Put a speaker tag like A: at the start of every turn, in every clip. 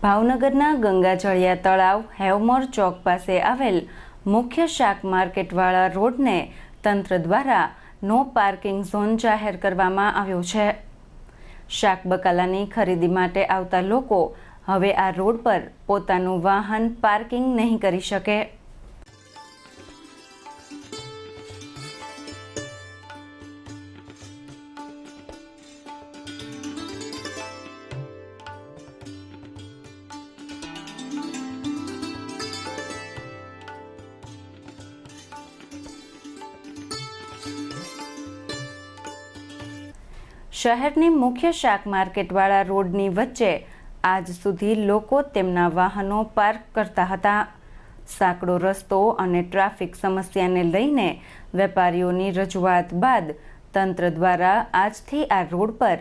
A: ભાવનગરના ગંગાજળિયા તળાવ હેવમોર ચોક પાસે આવેલ મુખ્ય શાક માર્કેટવાળા રોડને તંત્ર દ્વારા નો પાર્કિંગ ઝોન જાહેર કરવામાં આવ્યો છે। શાક બકાલાની ખરીદી માટે આવતા લોકો હવે આ રોડ પર પોતાનું વાહન પાર્કિંગ નહીં કરી શકે। શહેરની મુખ્ય શાક માર્કેટવાળા રોડની વચ્ચે આજ સુધી લોકો તેમના વાહનો પાર્ક કરતા હતા। સાંકડો રસ્તો અને ટ્રાફિક સમસ્યાને લઈને વેપારીઓની રજૂઆત બાદ તંત્ર દ્વારા આજથી આ રોડ પર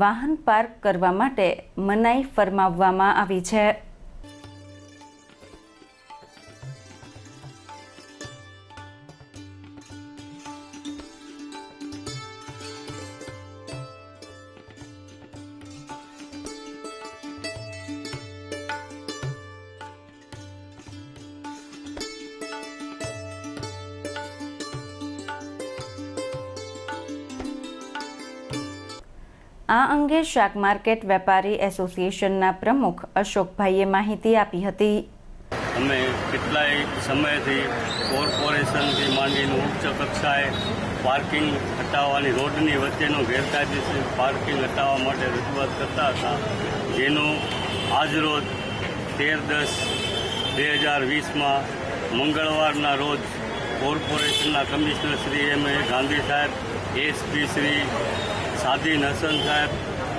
A: વાહન પાર્ક કરવા માટે મનાઈ ફરમાવવામાં આવી છે। આ અંગે શાક માર્કેટ વેપારી એસોસિએશનના પ્રમુખ અશોકભાઈએ માહિતી આપી હતી।
B: અમે કેટલાય સમયથી કોર્પોરેશનથી માંડીને ઉચ્ચ કક્ષાએ પાર્કિંગ હટાવવાની રોડની વચ્ચેનો ગેરકાયદેસર પાર્કિંગ હટાવવા માટે રજૂઆત કરતા હતા, જેનું આજરોજ 13/10/2020માં મંગળવારના રોજ કોર્પોરેશનના કમિશનર શ્રી એમ એ ગાંધી સાહેબ, એસપી શ્રી સાદીન હસન સાહેબ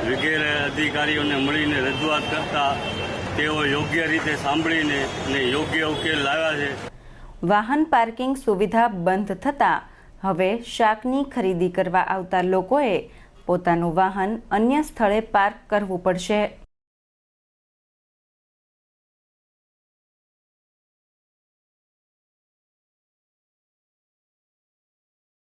B: વગેરે અધિકારીઓને મળીને રજૂઆત કરતા તેઓ યોગ્ય રીતે સાંભળીને અને યોગ્ય ઉકેલ લાવ્યા છે।
A: વાહન પાર્કિંગ સુવિધા બંધ થતાં હવે શાકની ખરીદી કરવા આવતા લોકોએ પોતાનું વાહન અન્ય સ્થળે પાર્ક કરવું પડશે।